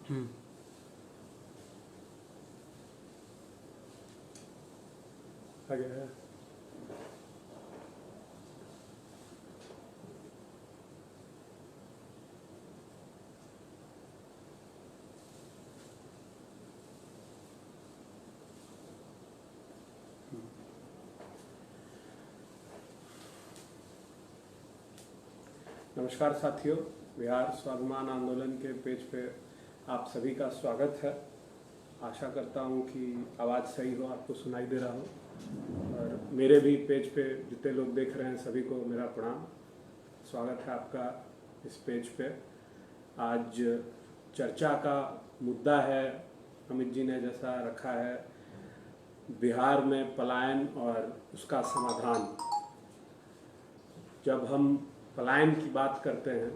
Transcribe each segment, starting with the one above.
आ गया है। नमस्कार साथियों, बिहार स्वाभिमान आंदोलन के पेज पे आप सभी का स्वागत है। आशा करता हूँ कि आवाज़ सही हो, आपको सुनाई दे रहा हो। और मेरे भी पेज पे जितने लोग देख रहे हैं सभी को मेरा प्रणाम। स्वागत है आपका इस पेज पे। आज चर्चा का मुद्दा है, अमित जी ने जैसा रखा है, बिहार में पलायन और उसका समाधान। जब हम पलायन की बात करते हैं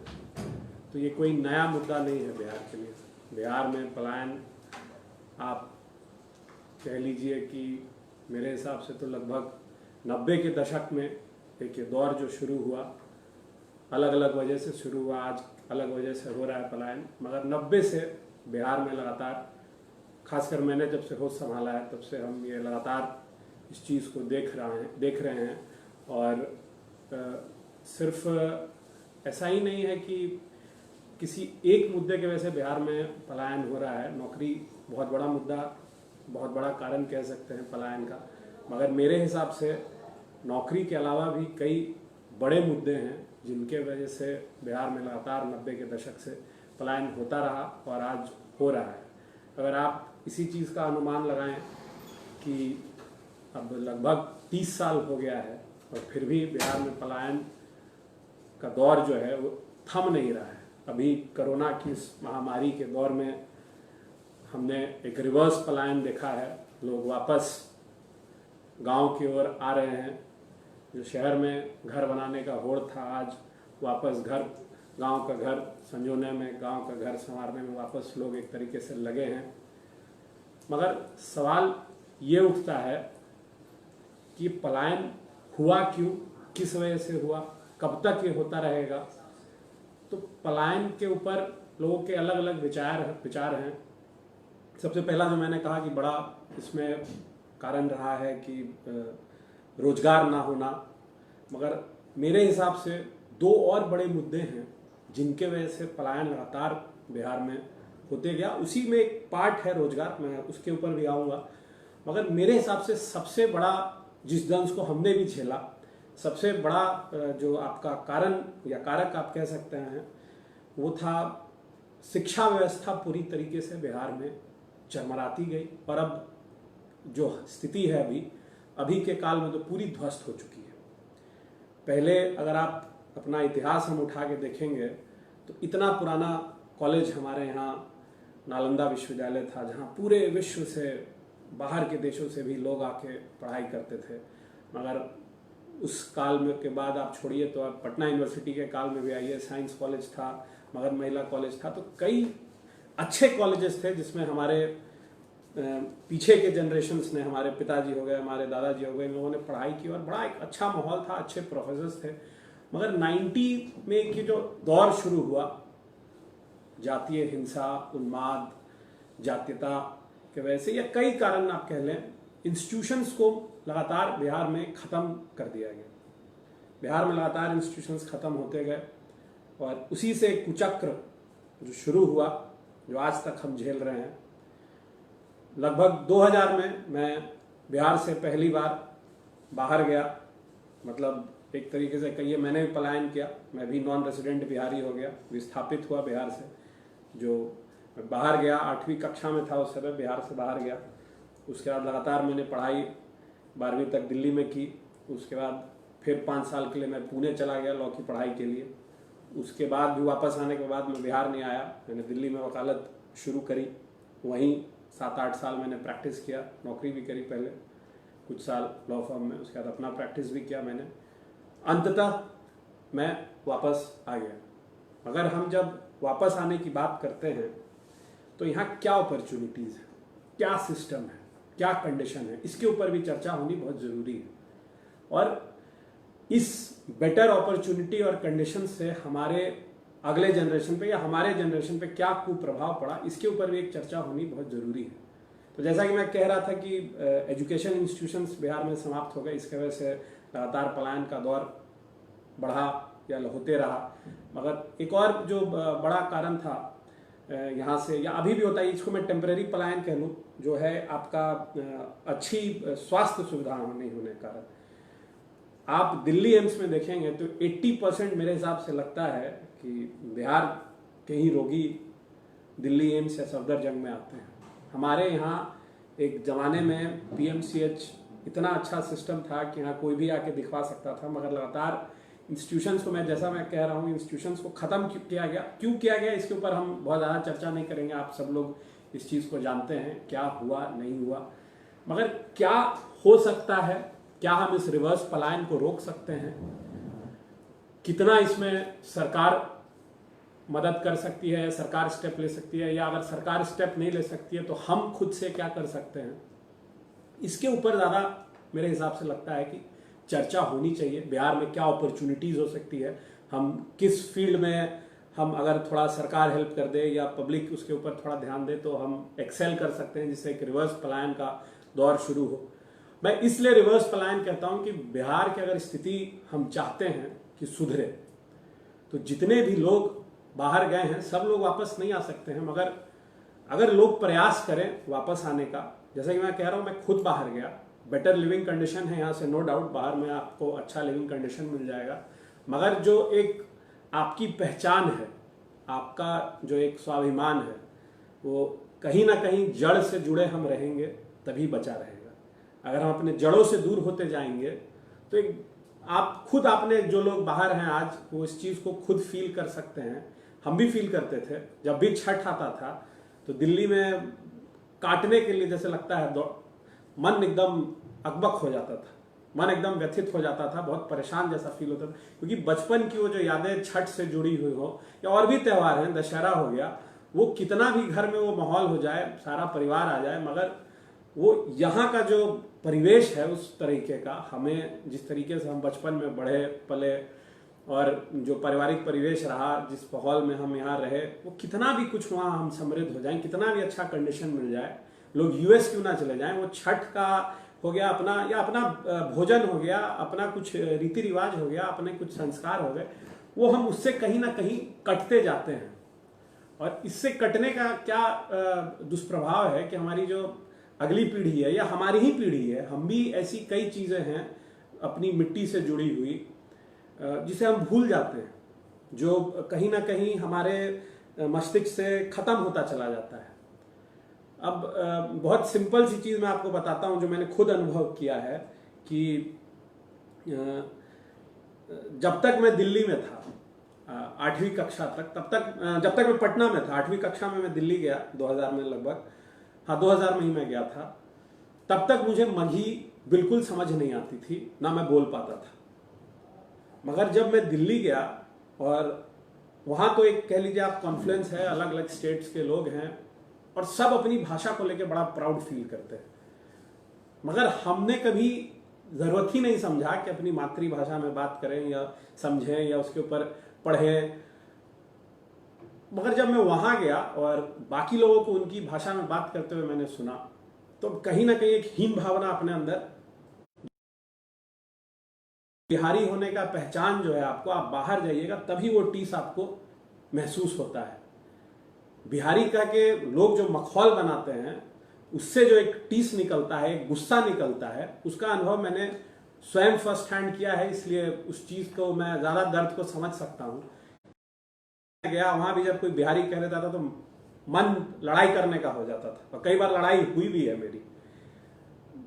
तो ये कोई नया मुद्दा नहीं है बिहार के लिए। बिहार में पलायन आप कह लीजिए कि मेरे हिसाब से तो लगभग 90 के दशक में एक ये दौर जो शुरू हुआ, अलग अलग वजह से शुरू हुआ, आज अलग वजह से हो रहा है पलायन, मगर 90 से बिहार में लगातार, खासकर मैंने जब से होश संभाला है तब से हम ये लगातार इस चीज़ को देख रहे हैं। और सिर्फ ऐसा ही नहीं है कि किसी एक मुद्दे की वजह से बिहार में पलायन हो रहा है। नौकरी बहुत बड़ा मुद्दा, बहुत बड़ा कारण कह सकते हैं पलायन का, मगर मेरे हिसाब से नौकरी के अलावा भी कई बड़े मुद्दे हैं जिनके वजह से बिहार में लगातार 90 के दशक से पलायन होता रहा और आज हो रहा है। अगर आप इसी चीज़ का अनुमान लगाएं कि अब लगभग 30 साल हो गया है और फिर भी बिहार में पलायन का दौर जो है वो थम नहीं रहा है। अभी कोरोना की इस महामारी के दौर में हमने एक रिवर्स पलायन देखा है। लोग वापस गांव की ओर आ रहे हैं। जो शहर में घर बनाने का होड़ था, आज वापस गांव का घर संजोने में, गांव का घर संवारने में वापस लोग एक तरीके से लगे हैं। मगर सवाल ये उठता है कि पलायन हुआ क्यों, किस वजह से हुआ, कब तक ये होता रहेगा। तो पलायन के ऊपर लोगों के अलग अलग विचार हैं। सबसे पहला जो मैंने कहा कि बड़ा इसमें कारण रहा है कि रोजगार ना होना, मगर मेरे हिसाब से दो और बड़े मुद्दे हैं जिनके वजह से पलायन लगातार बिहार में होते गया। उसी में एक पार्ट है रोजगार, मैं उसके ऊपर भी आऊँगा। मगर मेरे हिसाब से सबसे बड़ा, जिस दंश को हमने भी झेला, सबसे बड़ा जो आपका कारण या कारक आप कह सकते हैं, वो था शिक्षा व्यवस्था पूरी तरीके से बिहार में चरमराती गई। और अब जो स्थिति है अभी के काल में तो पूरी ध्वस्त हो चुकी है। पहले अगर आप अपना इतिहास हम उठा के देखेंगे तो इतना पुराना कॉलेज हमारे यहाँ नालंदा विश्वविद्यालय था, जहाँ पूरे विश्व से, बाहर के देशों से भी लोग आके पढ़ाई करते थे। मगर उस काल में के बाद आप छोड़िए तो आप पटना यूनिवर्सिटी के काल में भी आइए, साइंस कॉलेज था, मगध महिला कॉलेज था। तो कई अच्छे कॉलेजेस थे जिसमें हमारे पीछे के जनरेशन्स ने, हमारे पिताजी हो गए, हमारे दादाजी हो गए, इन लोगों ने पढ़ाई की और बड़ा एक अच्छा माहौल था, अच्छे प्रोफेसर्स थे। मगर 90 में की जो दौर शुरू हुआ, जातीय हिंसा, उन्माद, जातीयता के वजह से, या कई कारण आप कह लें, इंस्टीट्यूशंस को लगातार बिहार में ख़त्म कर दिया गया। बिहार में लगातार इंस्टीट्यूशंस ख़त्म होते गए और उसी से कुचक्र जो शुरू हुआ, जो आज तक हम झेल रहे हैं। लगभग 2000 में मैं बिहार से पहली बार बाहर गया, मतलब एक तरीके से कहिए मैंने भी पलायन किया। मैं भी नॉन रेजिडेंट बिहारी हो गया, विस्थापित हुआ बिहार से। जो बाहर गया, 8वीं कक्षा में था उस समय, बिहार से बाहर गया। उसके बाद लगातार मैंने पढ़ाई 12वीं तक दिल्ली में की। उसके बाद फिर 5 साल के लिए मैं पुणे चला गया लॉ की पढ़ाई के लिए। उसके बाद भी वापस आने के बाद मैं बिहार नहीं आया, मैंने दिल्ली में वकालत शुरू करी। वहीं 7-8 साल मैंने प्रैक्टिस किया, नौकरी भी करी पहले कुछ साल लॉ फर्म में। उसके बाद अपना प्रैक्टिस भी किया मैंने। अंततः मैं वापस आ गया। अगर हम जब वापस आने की बात करते हैं तो यहाँ क्या अपॉर्चुनिटीज़ है, क्या सिस्टम है, क्या कंडीशन है, इसके ऊपर भी चर्चा होनी बहुत ज़रूरी है। और इस बेटर अपॉर्चुनिटी और कंडीशन से हमारे अगले जनरेशन पे या हमारे जनरेशन पे क्या कुप्रभाव पड़ा, इसके ऊपर भी एक चर्चा होनी बहुत ज़रूरी है। तो जैसा कि मैं कह रहा था कि एजुकेशन इंस्टीट्यूशंस बिहार में समाप्त हो गए, इसके वजह से लगातार पलायन का दौर बढ़ा या होते रहा। मगर एक और जो बड़ा कारण था यहाँ से, या अभी भी होता है, इसको मैं टेम्परेरी पलायन कह लूँ, जो है आपका अच्छी स्वास्थ्य सुविधा नहीं होने के कारण। आप दिल्ली एम्स में देखेंगे तो 80% मेरे हिसाब से लगता है कि बिहार के ही रोगी दिल्ली एम्स या सफदरजंग में आते हैं। हमारे यहाँ एक ज़माने में PMCH इतना अच्छा सिस्टम था कि यहाँ कोई भी आके दिखवा सकता था, मगर लगातार इंस्टीट्यूशंस को, जैसा मैं कह रहा हूँ, इंस्टीट्यूशंस को ख़त्म किया गया। क्यों किया गया इसके ऊपर हम बहुत ज़्यादा चर्चा नहीं करेंगे, आप सब लोग इस चीज़ को जानते हैं क्या हुआ नहीं हुआ। मगर क्या हो सकता है, क्या हम इस रिवर्स पलायन को रोक सकते हैं, कितना इसमें सरकार मदद कर सकती है, सरकार स्टेप ले सकती है, या अगर सरकार स्टेप नहीं ले सकती है तो हम खुद से क्या कर सकते हैं, इसके ऊपर ज़्यादा मेरे हिसाब से लगता है कि चर्चा होनी चाहिए। बिहार में क्या अपॉर्चुनिटीज़ हो सकती है, हम किस फील्ड में, हम अगर थोड़ा सरकार हेल्प कर दे या पब्लिक उसके ऊपर थोड़ा ध्यान दे तो हम एक्सेल कर सकते हैं, जिससे एक रिवर्स पलायन का दौर शुरू हो। मैं इसलिए रिवर्स पलायन कहता हूं कि बिहार की अगर स्थिति हम चाहते हैं कि सुधरे, तो जितने भी लोग बाहर गए हैं सब लोग वापस नहीं आ सकते हैं, मगर अगर लोग प्रयास करें वापस आने का, जैसे कि मैं कह रहा हूं, मैं खुद बाहर गया, बेटर लिविंग कंडीशन है यहाँ से, नो डाउट, बाहर में आपको अच्छा लिविंग कंडीशन मिल जाएगा, मगर जो एक आपकी पहचान है, आपका जो एक स्वाभिमान है, वो कहीं ना कहीं जड़ से जुड़े हम रहेंगे तभी बचा रहेगा। अगर हम अपने जड़ों से दूर होते जाएंगे तो एक आप खुद, आपने जो लोग बाहर हैं आज, वो इस चीज़ को खुद फील कर सकते हैं। हम भी फील करते थे जब भी छठ आता था तो दिल्ली में काटने के लिए जैसे लगता है, मन एकदम अकबक हो जाता था, मन एकदम व्यथित हो जाता था, बहुत परेशान जैसा फील होता था, क्योंकि बचपन की वो जो यादें छठ से जुड़ी हुई हो, या और भी त्यौहार हैं, दशहरा हो गया, वो कितना भी घर में वो माहौल हो जाए, सारा परिवार आ जाए, मगर वो यहाँ का जो परिवेश है उस तरीके का, हमें जिस तरीके से हम बचपन में बढ़े पले और जो पारिवारिक परिवेश रहा, जिस माहौल में हम यहाँ रहे, वो कितना भी कुछ वहाँ हम समृद्ध हो जाएं, कितना भी अच्छा कंडीशन मिल जाए, लोग US क्यों ना चले जाएं, वो छठ का हो गया अपना, या अपना भोजन हो गया, अपना कुछ रीति रिवाज हो गया, अपने कुछ संस्कार हो गए, वो हम उससे कहीं ना कहीं कटते जाते हैं। और इससे कटने का क्या दुष्प्रभाव है कि हमारी जो अगली पीढ़ी है या हमारी ही पीढ़ी है, हम भी ऐसी कई चीज़ें हैं अपनी मिट्टी से जुड़ी हुई जिसे हम भूल जाते हैं, जो कहीं ना कहीं हमारे मस्तिष्क से ख़त्म होता चला जाता है। अब बहुत सिंपल सी चीज़ मैं आपको बताता हूँ जो मैंने खुद अनुभव किया है कि जब तक मैं दिल्ली में था 8वीं कक्षा तक, तब तक जब तक मैं पटना में था, 8वीं कक्षा में मैं दिल्ली गया 2000 में लगभग, हाँ 2000 में ही मैं गया था, तब तक मुझे मगही बिल्कुल समझ नहीं आती थी, ना मैं बोल पाता था। मगर जब मैं दिल्ली गया और वहाँ तो एक कह लीजिए आप कॉन्फ्लुएंस है, अलग अलग स्टेट्स के लोग हैं और सब अपनी भाषा को लेकर बड़ा प्राउड फील करते हैं, मगर हमने कभी ज़रूरत ही नहीं समझा कि अपनी मातृभाषा में बात करें या समझें या उसके ऊपर पढ़ें। मगर जब मैं वहाँ गया और बाकी लोगों को उनकी भाषा में बात करते हुए मैंने सुना, तो कहीं ना कहीं एक हीन भावना अपने अंदर, बिहारी होने का पहचान जो है आपको, आप बाहर जाइएगा तभी वो टीस आपको महसूस होता है। बिहारी का के लोग जो मखौल बनाते हैं उससे जो एक टीस निकलता है, एक गुस्सा निकलता है, उसका अनुभव मैंने स्वयं फर्स्ट हैंड किया है, इसलिए उस चीज़ को मैं ज़्यादा दर्द को समझ सकता हूँ। गया वहाँ भी जब कोई बिहारी कह देता था तो मन लड़ाई करने का हो जाता था, और कई बार लड़ाई हुई भी है मेरी।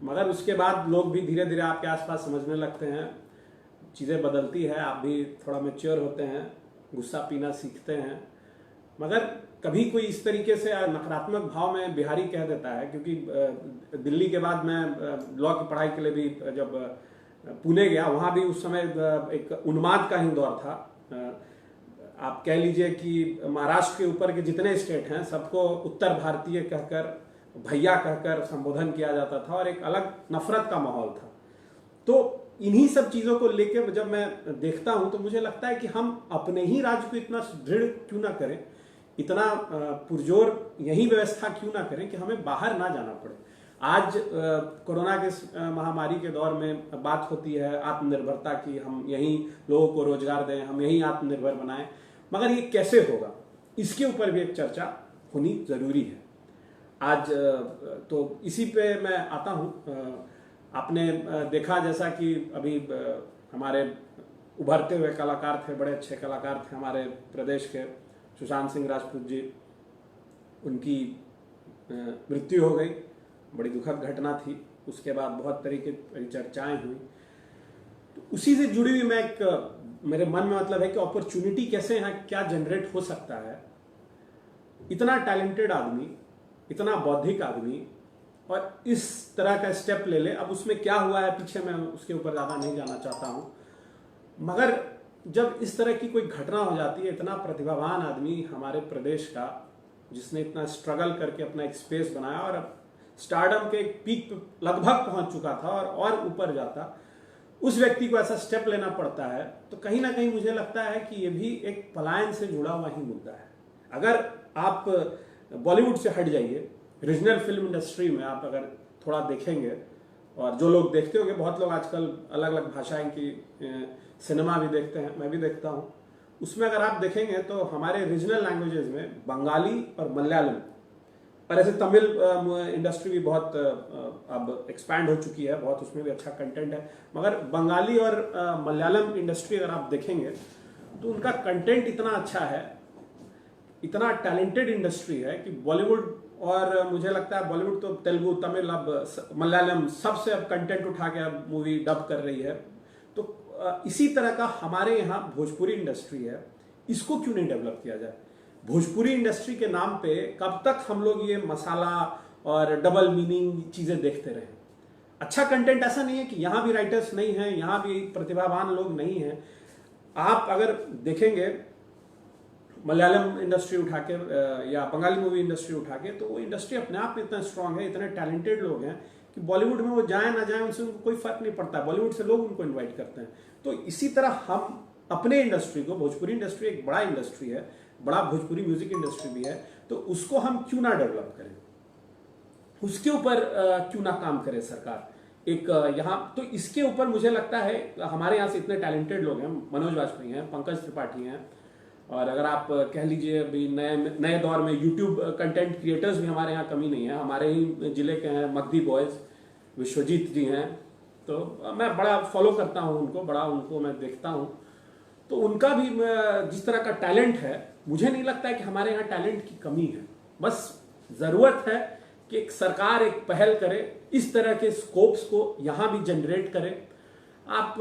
मगर उसके बाद लोग भी धीरे धीरे आपके आसपास समझने लगते हैं, चीज़ें बदलती है, आप भी थोड़ा मैच्योर होते हैं, गुस्सा पीना सीखते हैं। मगर कभी कोई इस तरीके से नकारात्मक भाव में बिहारी कह देता है, क्योंकि दिल्ली के बाद मैं लॉ की पढ़ाई के लिए भी जब पुणे गया, वहाँ भी उस समय एक उन्माद का ही दौर था। आप कह लीजिए कि महाराष्ट्र के ऊपर के जितने स्टेट हैं सबको उत्तर भारतीय कहकर, भैया कहकर संबोधन किया जाता था और एक अलग नफरत का माहौल था। तो इन्हीं सब चीज़ों को लेकर जब मैं देखता हूं तो मुझे लगता है कि हम अपने ही राज्य को इतना दृढ़ क्यों ना करें, इतना पुरजोर यही व्यवस्था क्यों ना करें कि हमें बाहर ना जाना पड़े। आज कोरोना के महामारी के दौर में बात होती है आत्मनिर्भरता की, हम यहीं लोगों को रोजगार दें, हम यहीं आत्मनिर्भर बनाएं, मगर ये कैसे होगा इसके ऊपर भी एक चर्चा होनी जरूरी है। आज तो इसी पे मैं आता हूँ। आपने देखा जैसा कि अभी हमारे उभरते हुए कलाकार थे, बड़े अच्छे कलाकार थे हमारे प्रदेश के, सुशांत सिंह राजपूत जी, उनकी मृत्यु हो गई, बड़ी दुखद घटना थी। उसके बाद बहुत तरीके की चर्चाएं हुई। तो उसी से जुड़ी हुई मैं मेरे मन में मतलब है कि अपॉर्चुनिटी कैसे यहाँ क्या जनरेट हो सकता है। इतना टैलेंटेड आदमी, इतना बौद्धिक आदमी, और इस तरह का स्टेप ले ले। अब उसमें क्या हुआ है पीछे, मैं उसके ऊपर ज़्यादा नहीं जाना चाहता हूँ, मगर जब इस तरह की कोई घटना हो जाती है, इतना प्रतिभावान आदमी हमारे प्रदेश का, जिसने इतना स्ट्रगल करके अपना एक स्पेस बनाया और अब स्टारडम के एक पीक पे लगभग पहुंच चुका था और ऊपर जाता, उस व्यक्ति को ऐसा स्टेप लेना पड़ता है, तो कहीं ना कहीं मुझे लगता है कि ये भी एक पलायन से जुड़ा हुआ ही मुद्दा है। अगर आप बॉलीवुड से हट जाइए, रीजनल फिल्म इंडस्ट्री में आप अगर थोड़ा देखेंगे, और जो लोग देखते होंगे, बहुत लोग आजकल अलग अलग भाषाएं की सिनेमा भी देखते हैं, मैं भी देखता हूं, उसमें अगर आप देखेंगे तो हमारे रीजनल लैंग्वेजेस में बंगाली और मलयालम, और ऐसे तमिल इंडस्ट्री भी बहुत अब एक्सपैंड हो चुकी है, बहुत उसमें भी अच्छा कंटेंट है, मगर बंगाली और मलयालम इंडस्ट्री अगर आप देखेंगे तो उनका कंटेंट इतना अच्छा है, इतना टैलेंटेड इंडस्ट्री है कि बॉलीवुड, और मुझे लगता है बॉलीवुड तो तेलुगु, तमिल, अब मलयालम सबसे अब कंटेंट उठा के अब मूवी डब कर रही है। तो इसी तरह का हमारे यहाँ भोजपुरी इंडस्ट्री है, इसको क्यों नहीं डेवलप किया जाए? भोजपुरी इंडस्ट्री के नाम पे कब तक हम लोग ये मसाला और डबल मीनिंग चीजें देखते रहे? अच्छा कंटेंट ऐसा नहीं है कि यहाँ भी राइटर्स नहीं हैं, यहाँ भी प्रतिभावान लोग नहीं हैं। आप अगर देखेंगे मलयालम इंडस्ट्री उठा के या बंगाली मूवी इंडस्ट्री उठा के, तो वो इंडस्ट्री अपने आप में इतना स्ट्रांग है, इतने टैलेंटेड लोग हैं कि बॉलीवुड में वो जाए ना जाए उनसे उनको कोई फर्क नहीं पड़ता, बॉलीवुड से लोग उनको इन्वाइट करते हैं। तो इसी तरह हम अपने इंडस्ट्री को, भोजपुरी इंडस्ट्री एक बड़ा इंडस्ट्री है, बड़ा भोजपुरी म्यूजिक इंडस्ट्री भी है, तो उसको हम क्यों ना डेवलप करें, उसके ऊपर क्यों ना काम करे सरकार एक यहाँ। तो इसके ऊपर मुझे लगता है हमारे यहाँ से इतने टैलेंटेड लोग हैं, मनोज वाजपेयी हैं, पंकज त्रिपाठी हैं, और अगर आप कह लीजिए अभी नए दौर में यूट्यूब कंटेंट क्रिएटर्स भी हमारे यहाँ कमी नहीं है। हमारे ही जिले के हैं मगधी बॉयज, विश्वजीत जी हैं, तो मैं बड़ा फॉलो करता हूँ उनको, बड़ा उनको मैं देखता हूँ। तो उनका भी जिस तरह का टैलेंट है, मुझे नहीं लगता है कि हमारे यहाँ टैलेंट की कमी है। बस ज़रूरत है कि एक सरकार एक पहल करे, इस तरह के स्कोप्स को यहाँ भी जनरेट करे। आप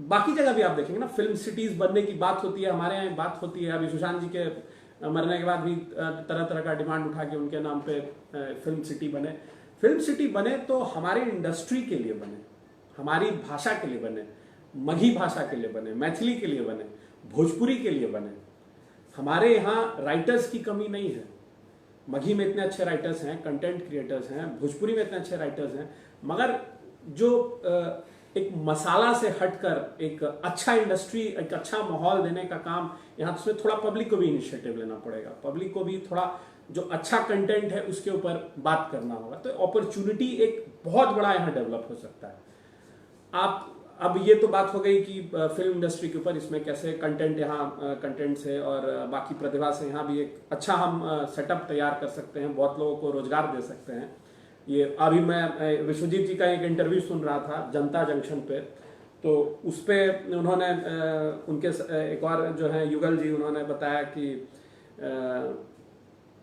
बाकी जगह भी आप देखेंगे ना, फिल्म सिटीज बनने की बात होती है, हमारे यहाँ बात होती है। अभी सुशांत जी के मरने के बाद भी तरह तरह का डिमांड उठा के उनके नाम पे फिल्म सिटी बने। फिल्म सिटी बने तो हमारे इंडस्ट्री के लिए बने, हमारी भाषा के लिए बने, मगही भाषा के लिए बने, मैथिली के लिए बने, भोजपुरी के लिए बने। हमारे यहाँ राइटर्स की कमी नहीं है, मगही में इतने अच्छे राइटर्स हैं, कंटेंट क्रिएटर्स हैं, भोजपुरी में इतने अच्छे राइटर्स हैं, मगर जो एक मसाला से हटकर एक अच्छा इंडस्ट्री, एक अच्छा माहौल देने का काम यहाँ, उसमें थोड़ा पब्लिक को भी इनिशिएटिव लेना पड़ेगा, पब्लिक को भी थोड़ा जो अच्छा कंटेंट है उसके ऊपर बात करना होगा। तो अपॉर्चुनिटी एक बहुत बड़ा यहाँ डेवलप हो सकता है। आप अब ये तो बात हो गई कि फिल्म इंडस्ट्री के ऊपर, इसमें कैसे कंटेंट यहाँ कंटेंट से और बाकी प्रतिभा से यहाँ भी एक अच्छा हम सेटअप तैयार कर सकते हैं, बहुत लोगों को रोजगार दे सकते हैं। ये अभी मैं विश्वजीत जी का एक इंटरव्यू सुन रहा था जनता जंक्शन पे, तो उस पर उन्होंने उनके एक और जो है युगल जी, उन्होंने बताया कि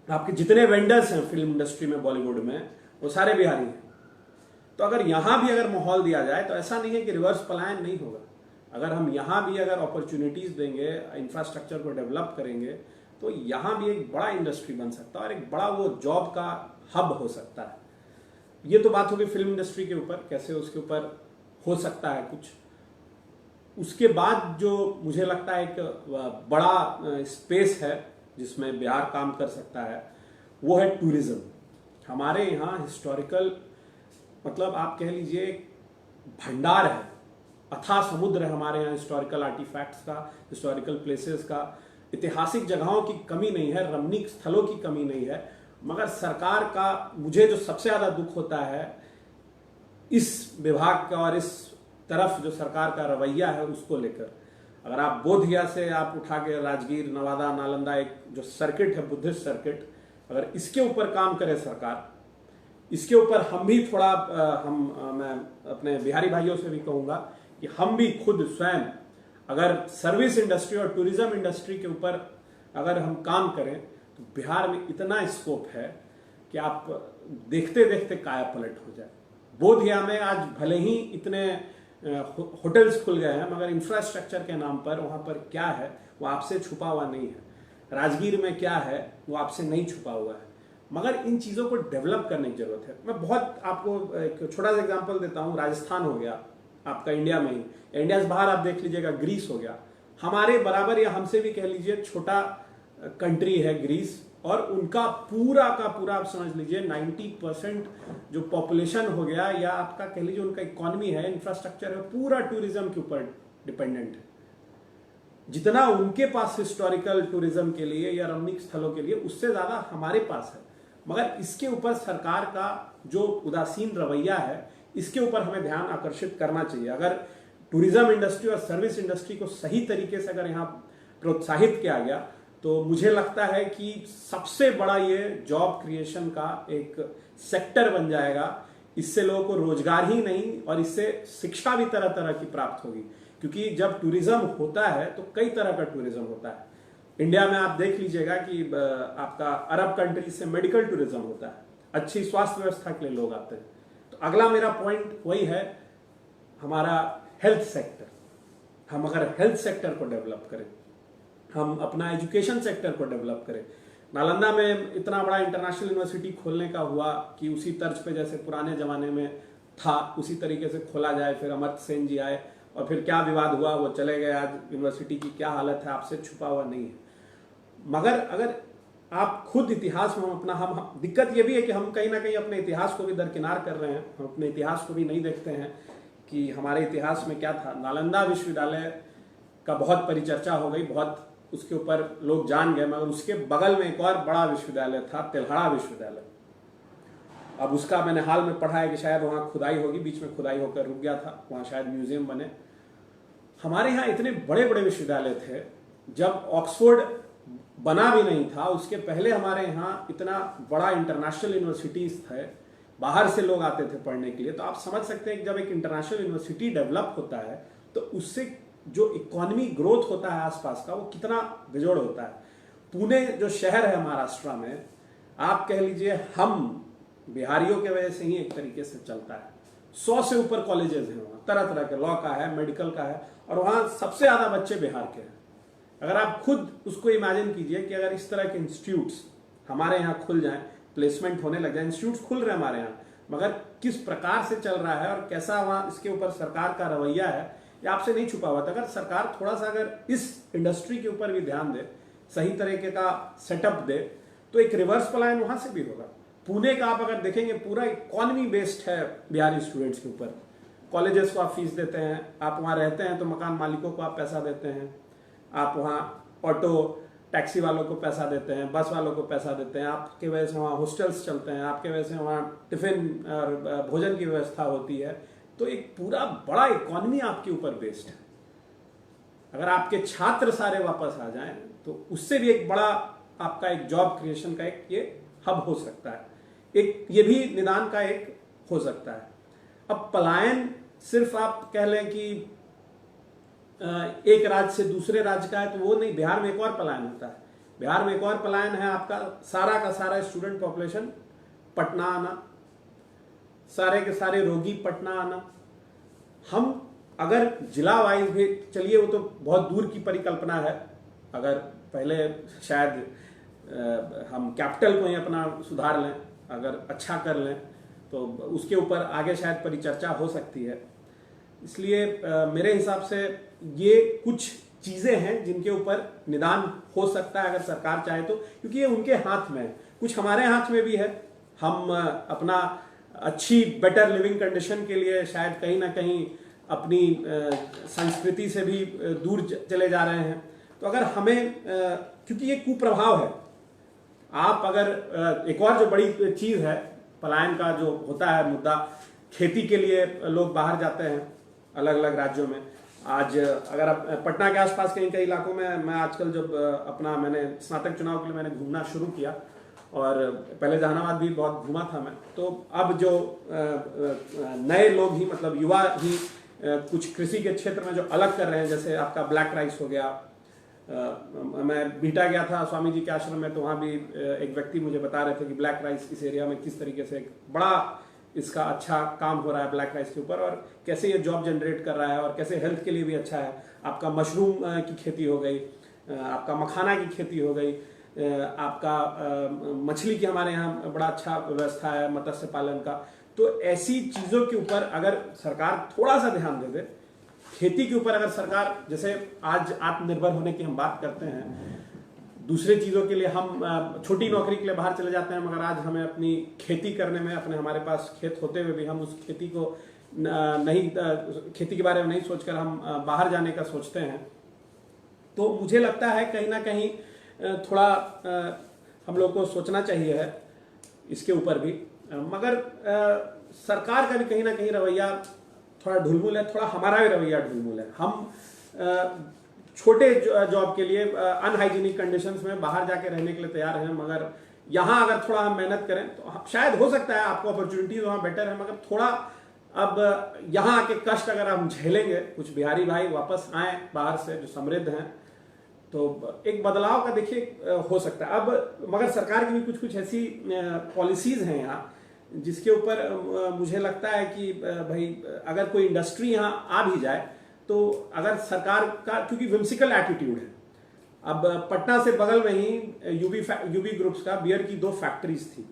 आपके जितने वेंडर्स हैं फिल्म इंडस्ट्री में बॉलीवुड में, वो सारे बिहारी हैं। तो अगर यहाँ भी अगर माहौल दिया जाए तो ऐसा नहीं है कि रिवर्स पलायन नहीं होगा। अगर हम यहाँ भी अगर अपॉर्चुनिटीज देंगे, इंफ्रास्ट्रक्चर को डेवलप करेंगे, तो यहाँ भी एक बड़ा इंडस्ट्री बन सकता है और एक बड़ा वो जॉब का हब हो सकता है। ये तो बात होगी फिल्म इंडस्ट्री के ऊपर, कैसे उसके ऊपर हो सकता है कुछ। उसके बाद जो मुझे लगता है एक बड़ा स्पेस है जिसमें बिहार काम कर सकता है, वो है टूरिज्म। हमारे यहाँ हिस्टोरिकल, मतलब आप कह लीजिए भंडार है, अथाह समुद्र है हमारे यहाँ हिस्टोरिकल आर्टिफैक्ट्स का, हिस्टोरिकल प्लेसेस का, ऐतिहासिक जगहों की कमी नहीं है, रमणीक स्थलों की कमी नहीं है। मगर सरकार का मुझे जो सबसे ज़्यादा दुख होता है इस विभाग का और इस तरफ जो सरकार का रवैया है उसको लेकर। अगर आप बोधगया से आप उठा के राजगीर, नवादा, नालंदा, एक जो सर्किट है बुद्धिस्ट सर्किट, अगर इसके ऊपर काम करे सरकार, इसके ऊपर हम भी थोड़ा मैं अपने बिहारी भाइयों से भी कहूंगा कि हम भी खुद स्वयं अगर सर्विस इंडस्ट्री और टूरिज्म इंडस्ट्री के ऊपर अगर हम काम करें तो बिहार में इतना स्कोप है कि आप देखते देखते काया पलट हो जाए। बोधगया में आज भले ही इतने होटल्स खुल गए हैं मगर इंफ्रास्ट्रक्चर के नाम पर वहां पर क्या है वो आपसे छुपा हुआ नहीं है। राजगीर में क्या है वो आपसे नहीं छुपा हुआ है, मगर इन चीज़ों को डेवलप करने की जरूरत है। मैं बहुत आपको एक छोटा सा एग्जांपल देता हूँ। राजस्थान हो गया आपका इंडिया में ही, इंडिया से बाहर आप देख लीजिएगा ग्रीस हो गया, हमारे बराबर या हमसे भी कह लीजिए छोटा कंट्री है ग्रीस, और उनका पूरा का पूरा आप समझ लीजिए 90% जो पॉपुलेशन हो गया या आपका कह लीजिए उनका इकोनॉमी है, इंफ्रास्ट्रक्चर है, पूरा टूरिज्म के ऊपर डिपेंडेंट है। जितना उनके पास हिस्टोरिकल टूरिज्म के लिए या रमणीक स्थलों के लिए उससे ज्यादा हमारे पास है। मगर इसके ऊपर सरकार का जो उदासीन रवैया है इसके ऊपर हमें ध्यान आकर्षित करना चाहिए। अगर टूरिज्म इंडस्ट्री और सर्विस इंडस्ट्री को सही तरीके से अगर यहाँ प्रोत्साहित किया गया तो मुझे लगता है कि सबसे बड़ा ये जॉब क्रिएशन का एक सेक्टर बन जाएगा। इससे लोगों को रोजगार ही नहीं और इससे शिक्षा भी तरह तरह की प्राप्त होगी, क्योंकि जब टूरिज्म होता है तो कई तरह का टूरिज्म होता है। इंडिया में आप देख लीजिएगा कि आपका अरब कंट्रीज से मेडिकल टूरिज्म होता है, अच्छी स्वास्थ्य व्यवस्था के लिए लोग आते हैं। तो अगला मेरा पॉइंट वही है, हमारा हेल्थ सेक्टर। हम अगर हेल्थ सेक्टर को डेवलप करें, हम अपना एजुकेशन सेक्टर को डेवलप करें। नालंदा में इतना बड़ा इंटरनेशनल यूनिवर्सिटी खोलने का हुआ कि उसी तर्ज पे जैसे पुराने जमाने में था उसी तरीके से खोला जाए। फिर अमर्त्य सेन जी आए और फिर क्या विवाद हुआ वो चले गए। आज यूनिवर्सिटी की क्या हालत है आपसे छुपा हुआ नहीं है। मगर अगर आप खुद इतिहास में हम दिक्कत ये भी है कि हम कहीं ना कहीं अपने इतिहास को भी दरकिनार कर रहे हैं। हम अपने इतिहास को भी नहीं देखते हैं कि हमारे इतिहास में क्या था। नालंदा विश्वविद्यालय का बहुत परिचर्चा हो गई, बहुत उसके ऊपर लोग जान गए, मगर उसके बगल में एक और बड़ा विश्वविद्यालय था, तेल्हाड़ा विश्वविद्यालय। अब उसका मैंने हाल में पढ़ा है कि शायद वहाँ खुदाई होगी, बीच में खुदाई होकर रुक गया था, वहाँ शायद म्यूजियम बने। हमारे यहाँ इतने बड़े बड़े विश्वविद्यालय थे, जब ऑक्सफोर्ड बना भी नहीं था उसके पहले हमारे यहाँ इतना बड़ा इंटरनेशनल यूनिवर्सिटीज थे, बाहर से लोग आते थे पढ़ने के लिए। तो आप समझ सकते हैं कि जब एक इंटरनेशनल यूनिवर्सिटी डेवलप होता है तो उससे जो इकोनॉमी ग्रोथ होता है आसपास का वो कितना बेजोड़ होता है। पुणे जो शहर है महाराष्ट्र में, आप कह लीजिए हम बिहारियों के वजह से ही एक तरीके से चलता है। 100 से ऊपर कॉलेजेस हैं वहाँ, तरह तरह के, लॉ का है, मेडिकल का है, और वहाँ सबसे ज्यादा बच्चे बिहार के हैं। अगर आप खुद उसको इमेजिन कीजिए कि अगर इस तरह के इंस्टीट्यूट्स हमारे यहाँ खुल जाएं, प्लेसमेंट होने लग जाए, इंस्टीट्यूट्स खुल रहे हैं हमारे यहाँ, मगर किस प्रकार से चल रहा है और कैसा वहाँ इसके ऊपर सरकार का रवैया है ये आपसे नहीं छुपा हुआ था। अगर सरकार थोड़ा सा अगर इस इंडस्ट्री के ऊपर भी ध्यान दे, सही तरीके का सेटअप दे, तो एक रिवर्स पलायन वहां से भी होगा। पुणे का आप अगर देखेंगे पूरा इकोनॉमी बेस्ड है बिहारी स्टूडेंट्स के ऊपर। कॉलेजेस को आप फीस देते हैं, आप वहाँ रहते हैं तो मकान मालिकों को आप पैसा देते हैं, आप वहाँ ऑटो टैक्सी वालों को पैसा देते हैं, बस वालों को पैसा देते हैं, आपके वजह से वहाँ हॉस्टल्स चलते हैं, आपके वजह से वहाँ टिफिन और भोजन की व्यवस्था होती है। तो एक पूरा बड़ा इकोनॉमी आपके ऊपर बेस्ड है। अगर आपके छात्र सारे वापस आ जाएं तो उससे भी एक बड़ा आपका एक जॉब क्रिएशन का एक ये हब हो सकता है, एक ये भी निदान का एक हो सकता है। अब पलायन सिर्फ आप कह लें कि एक राज्य से दूसरे राज्य का है तो वो नहीं, बिहार में एक और पलायन होता है। बिहार में एक और पलायन है आपका सारा का सारा स्टूडेंट पॉपुलेशन पटना आना, सारे के सारे रोगी पटना आना। हम अगर जिला वाइज भी चलिए, वो तो बहुत दूर की परिकल्पना है। अगर पहले शायद हम कैपिटल को ही अपना सुधार लें, अगर अच्छा कर लें तो उसके ऊपर आगे शायद परिचर्चा हो सकती है। इसलिए मेरे हिसाब से ये कुछ चीजें हैं जिनके ऊपर निदान हो सकता है अगर सरकार चाहे तो, क्योंकि ये उनके हाथ में है। कुछ हमारे हाथ में भी है। हम अपना अच्छी बेटर लिविंग कंडीशन के लिए शायद कहीं ना कहीं अपनी संस्कृति से भी दूर चले जा रहे हैं। तो अगर हमें क्योंकि ये कुप्रभाव है, आप अगर एक और जो बड़ी चीज है पलायन का जो होता है मुद्दा, खेती के लिए लोग बाहर जाते हैं अलग अलग राज्यों में। आज अगर आप पटना के आसपास कई कई इलाकों में, मैं आजकल जब अपना मैंने स्नातक चुनाव के लिए मैंने घूमना शुरू किया, और पहले जहानाबाद भी बहुत घूमा था मैं, तो अब जो नए लोग ही मतलब युवा ही कुछ कृषि के क्षेत्र में जो अलग कर रहे हैं, जैसे आपका ब्लैक राइस हो गया। मैं बीटा गया था स्वामी जी के आश्रम में, तो वहाँ भी एक व्यक्ति मुझे बता रहे थे कि ब्लैक राइस इस एरिया में किस तरीके से एक बड़ा इसका अच्छा काम हो रहा है ब्लैक राइस के ऊपर, और कैसे ये जॉब जनरेट कर रहा है और कैसे हेल्थ के लिए भी अच्छा है। आपका मशरूम की खेती हो गई, आपका मखाना की खेती हो गई, आपका मछली की हमारे यहाँ बड़ा अच्छा व्यवस्था है मत्स्य पालन का। तो ऐसी चीज़ों के ऊपर अगर सरकार थोड़ा सा ध्यान दे दे, खेती के ऊपर अगर सरकार, जैसे आज आत्मनिर्भर होने की हम बात करते हैं, दूसरे चीज़ों के लिए हम छोटी नौकरी के लिए बाहर चले जाते हैं, मगर आज हमें अपनी खेती करने में, अपने हमारे पास खेत होते हुए भी हम उस खेती को नहीं, खेती के बारे में नहीं सोचकर हम बाहर जाने का सोचते हैं। तो मुझे लगता है कहीं ना कहीं थोड़ा हम लोग को सोचना चाहिए है इसके ऊपर भी। मगर सरकार का भी कहीं ना कहीं रवैया थोड़ा ढुलमुल है, थोड़ा हमारा भी रवैया ढुलमुल है। हम छोटे जॉब के लिए अनहाइजीनिक कंडीशंस में बाहर जाके रहने के लिए तैयार हैं, मगर यहाँ अगर थोड़ा हम मेहनत करें तो शायद हो सकता है आपको अपॉर्चुनिटीज वहाँ बेटर है। मगर थोड़ा अब यहाँ आके कष्ट अगर हम झेलेंगे, कुछ बिहारी भाई वापस आए बाहर से जो समृद्ध हैं, तो एक बदलाव का देखिए हो सकता है। अब मगर सरकार की भी कुछ कुछ ऐसी पॉलिसीज हैं यहाँ जिसके ऊपर मुझे लगता है कि भाई अगर कोई इंडस्ट्री यहाँ आ भी जाए, तो अगर सरकार का, क्योंकि विम्सिकल एटीट्यूड है। अब पटना से बगल में ही यूबी ग्रुप्स का बियर की 2 फैक्ट्रीज थी,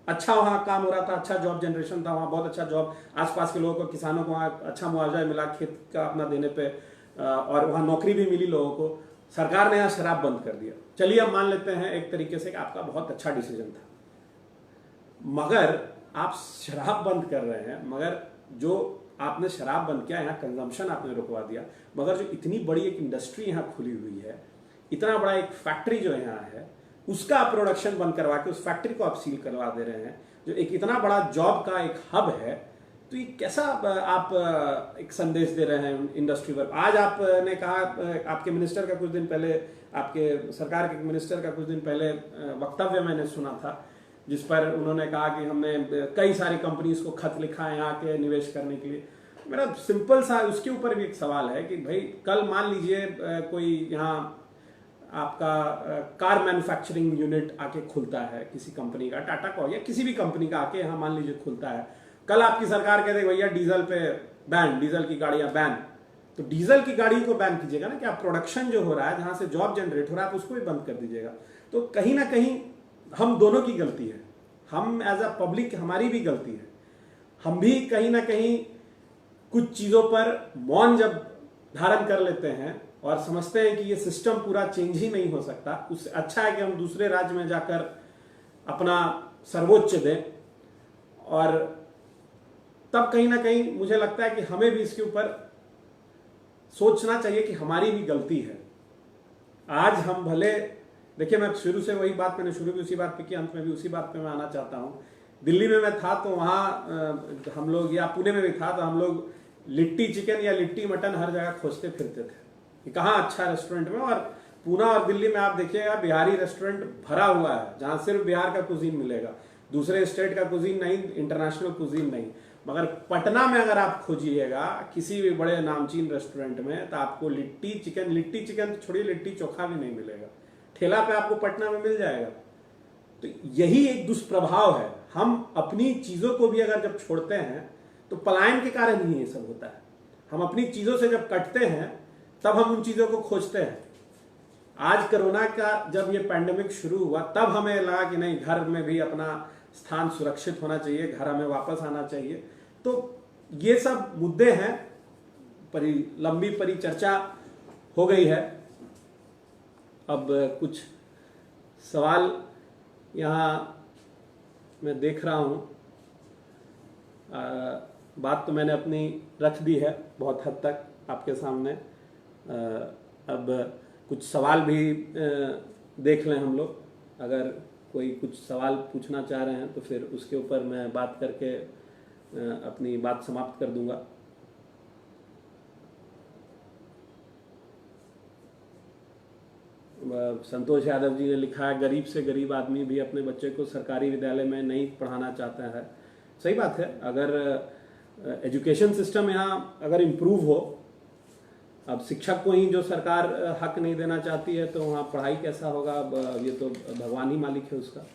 अच्छा वहाँ काम हो रहा था, अच्छा जॉब जनरेशन था वहाँ, बहुत अच्छा जॉब, आसपास के लोगों को, किसानों को वहाँ अच्छा मुआवजा मिला खेत का अपना देने पे, और वहाँ नौकरी भी मिली लोगों को। सरकार ने यहाँ शराब बंद कर दिया। चलिए अब मान लेते हैं एक तरीके से कि आपका बहुत अच्छा डिसीजन था, मगर आप शराब बंद कर रहे हैं, मगर जो आपने शराब बंद किया, यहाँ कंजम्पशन आपने रुकवा दिया, मगर जो इतनी बड़ी एक इंडस्ट्री यहाँ खुली हुई है, इतना बड़ा एक फैक्ट्री जो यहाँ है, उसका आप प्रोडक्शन बंद करवा के उस फैक्ट्री को आप सील करवा दे रहे हैं, जो एक इतना बड़ा जॉब का एक हब है। तो ये कैसा आप एक संदेश दे रहे हैं इंडस्ट्री पर। आज आपने कहा, आपके मिनिस्टर का कुछ दिन पहले, आपके सरकार के मिनिस्टर का कुछ दिन पहले वक्तव्य मैंने सुना था, जिस पर उन्होंने कहा कि हमने कई सारी कंपनीज को खत लिखा है यहाँ के निवेश करने के लिए। मेरा सिंपल सा उसके ऊपर भी एक सवाल है कि भाई कल मान लीजिए कोई यहाँ आपका कार मैन्युफैक्चरिंग यूनिट आके खुलता है किसी कंपनी का, टाटा का या किसी भी कंपनी का आके यहाँ मान लीजिए खुलता है, कल आपकी सरकार कहते भैया डीजल पे बैन, डीजल की गाड़ियां बैन, तो डीजल की गाड़ी को बैन कीजिएगा ना, कि आप प्रोडक्शन जो हो रहा है, जहां से जॉब जनरेट हो रहा है, आप उसको भी बंद कर दीजिएगा। तो कहीं ना कहीं हम दोनों की गलती है, हम एज अ पब्लिक हमारी भी गलती है। हम भी कहीं ना कहीं कुछ चीजों पर मौन जब धारण कर लेते हैं और समझते हैं कि ये सिस्टम पूरा चेंज ही नहीं हो सकता, उससे अच्छा है कि हम दूसरे राज्य में जाकर अपना सर्वोच्च दें। और तब कहीं ना कहीं मुझे लगता है कि हमें भी इसके ऊपर सोचना चाहिए कि हमारी भी गलती है। आज हम भले, देखिए मैं शुरू से वही बात मैंने शुरू की उसी बात पे की, अंत में भी उसी बात पे मैं आना चाहता हूँ। दिल्ली में मैं था तो वहाँ हम लोग, या पुणे में भी था तो हम लोग लिट्टी चिकन या लिट्टी मटन हर जगह खोजते फिरते थे कि कहाँ अच्छा रेस्टोरेंट में। और पूना और दिल्ली में आप देखिएगा बिहारी रेस्टोरेंट भरा हुआ है, जहाँ सिर्फ बिहार का कुजीन मिलेगा, दूसरे स्टेट का कुजीन नहीं, इंटरनेशनल कुजीन नहीं। मगर पटना में अगर आप खोजिएगा किसी भी बड़े नामचीन रेस्टोरेंट में, तो आपको लिट्टी चिकन तो छोड़िए, लिट्टी चोखा भी नहीं मिलेगा, ठेला पे आपको पटना में मिल जाएगा। तो यही एक दुष्प्रभाव है। हम अपनी चीजों को भी अगर जब छोड़ते हैं तो पलायन के कारण ही ये सब होता है। हम अपनी चीजों से जब कटते हैं तब हम उन चीजों को खोजते हैं। आज कोरोना का जब ये पैंडेमिक शुरू हुआ, तब हमें लगा कि नहीं, घर में भी अपना स्थान सुरक्षित होना चाहिए, घर हमें वापस आना चाहिए। तो ये सब मुद्दे हैं, लंबी परिचर्चा हो गई है। अब कुछ सवाल यहाँ मैं देख रहा हूँ, बात तो मैंने अपनी रख दी है बहुत हद तक आपके सामने। अब कुछ सवाल भी देख लें हम लोग, अगर कोई कुछ सवाल पूछना चाह रहे हैं तो फिर उसके ऊपर मैं बात करके अपनी बात समाप्त कर दूंगा। संतोष यादव जी ने लिखा है, गरीब से गरीब आदमी भी अपने बच्चे को सरकारी विद्यालय में नहीं पढ़ाना चाहता है। सही बात है, अगर एजुकेशन सिस्टम यहाँ अगर इम्प्रूव हो, अब शिक्षक को ही जो सरकार हक नहीं देना चाहती है तो वहाँ पढ़ाई कैसा होगा? अब ये तो भगवान ही मालिक है उसका।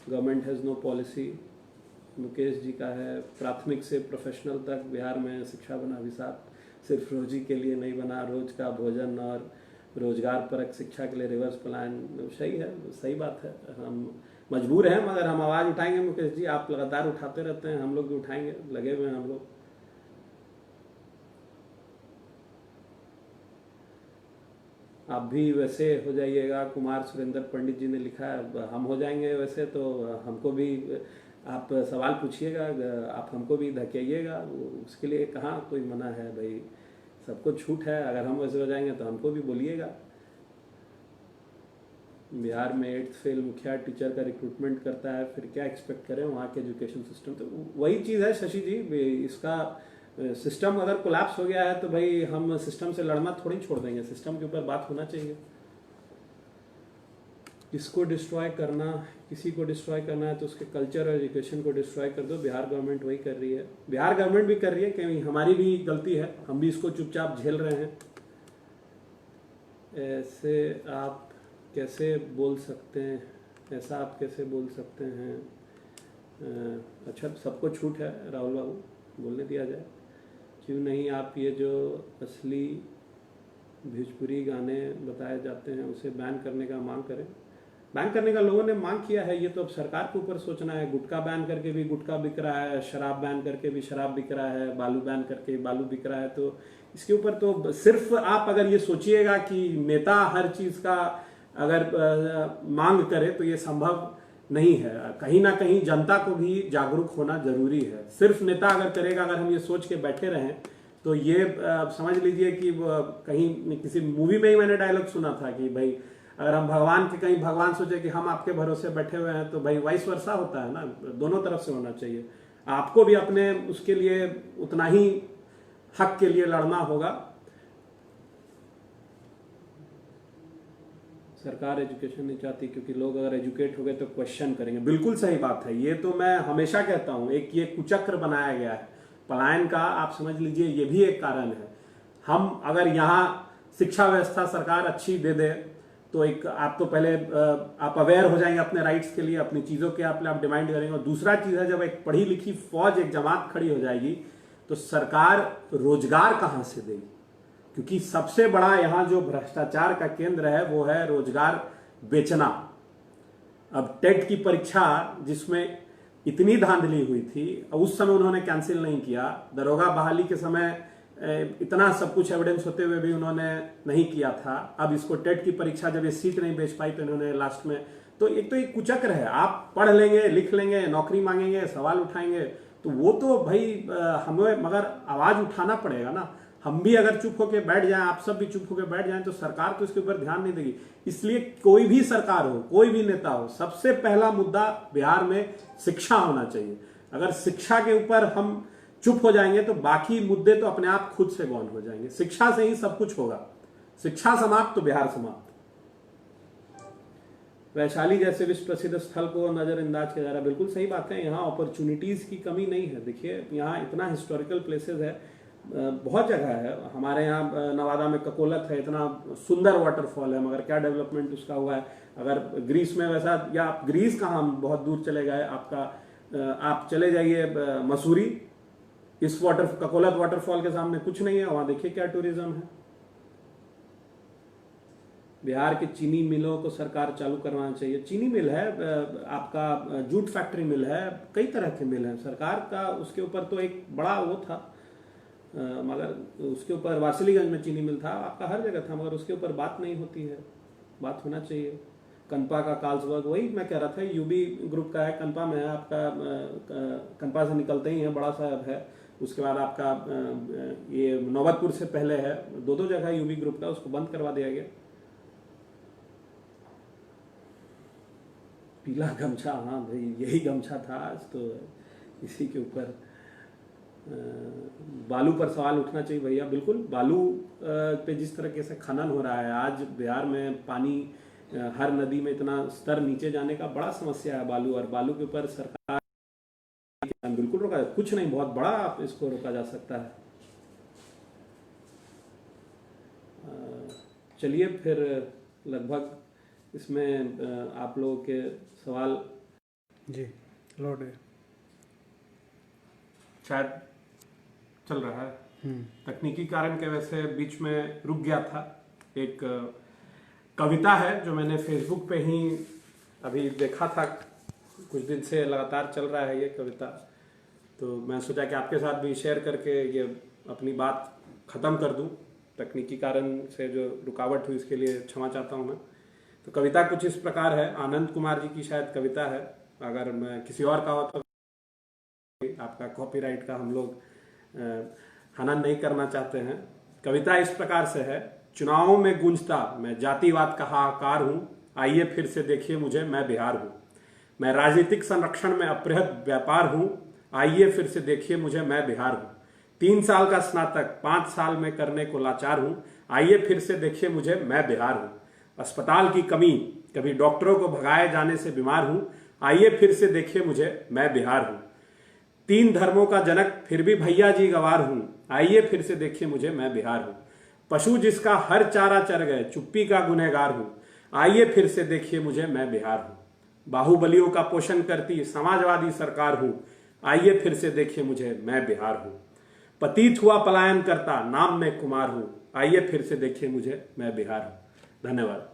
Government has no policy, Mukesh ji का है, प्राथमिक से प्रोफेशनल तक बिहार में शिक्षा बना अभिशाप, सिर्फ रोजी के लिए नहीं बना, रोज का भोजन और रोजगार परक शिक्षा के लिए रिवर्स प्लान। सही है, सही बात है, हम मजबूर हैं मगर हम आवाज़ उठाएंगे। मुकेश जी आप लगातार उठाते रहते हैं, हम लोग भी उठाएंगे, लगे हुए हैं हम लोग। आप भी वैसे हो जाइएगा, कुमार सुरेंद्र पंडित जी ने लिखा है, हम हो जाएंगे वैसे तो हमको भी आप सवाल पूछिएगा, आप हमको भी धकेइएगा, उसके लिए कहाँ कोई मना है भाई, सबको छूट है। अगर हम वैसे हो जाएंगे तो हमको भी बोलिएगा। बिहार में 8th फेल मुखिया टीचर का रिक्रूटमेंट करता है, फिर क्या एक्सपेक्ट करें वहाँ के एजुकेशन सिस्टम। तो वही चीज़ है शशि जी, इसका सिस्टम अगर कोलैप्स हो गया है तो भाई हम सिस्टम से लड़ना थोड़ी छोड़ देंगे, सिस्टम के ऊपर बात होना चाहिए। इसको डिस्ट्रॉय करना, किसी को डिस्ट्रॉय करना है तो उसके कल्चर और एजुकेशन को डिस्ट्रॉय कर दो। बिहार गवर्नमेंट वही कर रही है, बिहार गवर्नमेंट भी कर रही है, कहीं हमारी भी गलती है, हम भी इसको चुपचाप झेल रहे हैं। ऐसे आप कैसे बोल सकते हैं, ऐसा आप कैसे बोल सकते हैं? अच्छा, सबको छूट है राहुल बाबू, बोलने दिया जाए। क्यों नहीं आप ये जो असली भोजपुरी गाने बताए जाते हैं उसे बैन करने का मांग करें? बैन करने का लोगों ने मांग किया है, ये तो अब सरकार के ऊपर सोचना है। गुटखा बैन करके भी गुटखा बिक रहा है, शराब बैन करके भी शराब बिक रहा है, बालू बैन करके बालू बिक रहा है। तो इसके ऊपर तो सिर्फ आप अगर ये सोचिएगा कि नेता हर चीज़ का अगर मांग करे तो ये संभव नहीं है। कहीं ना कहीं जनता को भी जागरूक होना जरूरी है। सिर्फ नेता अगर करेगा, अगर हम ये सोच के बैठे रहें तो ये समझ लीजिए कि कहीं किसी मूवी में ही मैंने डायलॉग सुना था कि भाई अगर हम भगवान के, कहीं भगवान सोचे कि हम आपके भरोसे बैठे हुए हैं, तो भाई वाइस वर्सा होता है ना, दोनों तरफ से होना चाहिए। आपको भी अपने उसके लिए उतना ही हक के लिए लड़ना होगा। सरकार एजुकेशन नहीं चाहती क्योंकि लोग अगर एजुकेट हो गए तो क्वेश्चन करेंगे। बिल्कुल सही बात है, ये तो मैं हमेशा कहता हूं, एक ये कुचक्र बनाया गया है पलायन का, आप समझ लीजिए ये भी एक कारण है। हम अगर यहाँ शिक्षा व्यवस्था सरकार अच्छी दे दे तो एक आप तो पहले आप अवेयर हो जाएंगे अपने राइट्स के लिए, अपनी चीज़ों के आप डिमांड करेंगे। और दूसरा चीज़ है, जब एक पढ़ी लिखी फौज, एक जमात खड़ी हो जाएगी तो सरकार रोजगार कहाँ से देगी? क्योंकि सबसे बड़ा यहाँ जो भ्रष्टाचार का केंद्र है वो है रोजगार बेचना। अब टेट की परीक्षा जिसमें इतनी धांधली हुई थी, उस समय उन्होंने कैंसिल नहीं किया। दरोगा बहाली के समय इतना सब कुछ एविडेंस होते हुए भी उन्होंने नहीं किया था। अब इसको टेट की परीक्षा जब ये सीट नहीं बेच पाई तो इन्होंने लास्ट में, तो एक कुचक्र है। आप पढ़ लेंगे, लिख लेंगे, नौकरी मांगेंगे, सवाल उठाएंगे, तो वो तो भाई हमें मगर आवाज उठाना पड़ेगा ना। हम भी अगर चुप होकर बैठ जाएं, आप सब भी चुप होकर बैठ जाएं, तो सरकार तो इसके ऊपर ध्यान नहीं देगी। इसलिए कोई भी सरकार हो, कोई भी नेता हो, सबसे पहला मुद्दा बिहार में शिक्षा होना चाहिए। अगर शिक्षा के ऊपर हम चुप हो जाएंगे तो बाकी मुद्दे तो अपने आप खुद से गौन हो जाएंगे। शिक्षा से ही सब कुछ होगा। शिक्षा समाप्त तो बिहार समाप्त। वैशाली जैसे विश्व प्रसिद्ध स्थल को नजरअंदाज किया जा रहा है, बिल्कुल सही बात है। यहाँ अपॉर्चुनिटीज की कमी नहीं है। देखिए यहाँ इतना हिस्टोरिकल प्लेसेस है, बहुत जगह है। हमारे यहाँ नवादा में ककोलत है, इतना सुंदर वाटरफॉल है, मगर क्या डेवलपमेंट उसका हुआ है? अगर ग्रीस में वैसा, या आप ग्रीस कहाँ, हम बहुत दूर चले गए, आप चले जाइए मसूरी, इस ककोलत वाटरफॉल के सामने कुछ नहीं है। वहां देखिए क्या टूरिज्म है। बिहार के चीनी मिलों को सरकार चालू करवाना चाहिए। चीनी मिल है, आपका जूट फैक्ट्री मिल है, कई तरह के मिल हैं। सरकार का उसके ऊपर तो एक बड़ा वो था, मगर उसके ऊपर वासिलीगंज में चीनी मिल था, आपका हर जगह था, मगर उसके ऊपर बात नहीं होती है। बात होना चाहिए। कनपा का कार्लसबर्ग, वही मैं कह रहा था, यूबी ग्रुप का है, कनपा में है आपका, कनपा से निकलते ही है, बड़ा साहब है, उसके बाद आपका ये नौबतपुर से पहले है, दो दो जगह यूबी ग्रुप का, उसको बंद करवा दिया गया। पीला गमछा, हाँ भाई यही गमछा था आज, तो इसी के ऊपर बालू पर सवाल उठना चाहिए भैया। बिल्कुल, बालू पे जिस तरीके से खनन हो रहा है आज बिहार में, पानी हर नदी में इतना स्तर नीचे जाने का बड़ा समस्या है बालू, और बालू के ऊपर सरकार बिल्कुल रोका, कुछ नहीं, बहुत बड़ा आप इसको रोका जा सकता है। चलिए फिर, लगभग इसमें आप लोगों के सवाल जी लौट गए, शायद चल रहा है, तकनीकी कारण के वजह से बीच में रुक गया था। एक कविता है जो मैंने फेसबुक पे ही अभी देखा था, कुछ दिन से लगातार चल रहा है ये कविता, तो मैं सोचा कि आपके साथ भी शेयर करके ये अपनी बात ख़त्म कर दूं। तकनीकी कारण से जो रुकावट हुई इसके लिए क्षमा चाहता हूं मैं। तो कविता कुछ इस प्रकार है, आनंद कुमार जी की शायद कविता है, अगर मैं किसी और का हो तो आपका कॉपीराइट का हम लोग हनन नहीं करना चाहते हैं। कविता इस प्रकार से है, चुनावों में गूंजता मैं जातिवाद का हाहाकार हूं, आइए फिर से देखिए मुझे, मैं बिहार हूं। मैं राजनीतिक संरक्षण में अपृहद व्यापार हूं, आइए फिर से देखिए मुझे, मैं बिहार हूं। 3 साल का स्नातक 5 साल में करने को लाचार हूं, आइए फिर से देखिए मुझे, मैं बिहार हूं। अस्पताल की कमी, कभी डॉक्टरों को भगाए जाने से बीमार हूं, आइए फिर से देखिए मुझे, मैं बिहार हूं। 3 धर्मों का जनक फिर भी भैया जी गवार हूं, आइए फिर से देखिए मुझे, मैं बिहार हूं। पशु जिसका हर चारा चर गए, चुप्पी का गुनहगार हूं, आइए फिर से देखिए मुझे, मैं बिहार हूं। बाहुबलियों का पोषण करती समाजवादी सरकार हूं, आइए फिर से देखिए मुझे, मैं बिहार हूं। पतित हुआ पलायन करता नाम में कुमार हूं, आइए फिर से देखिए मुझे, मैं बिहार हूं। धन्यवाद।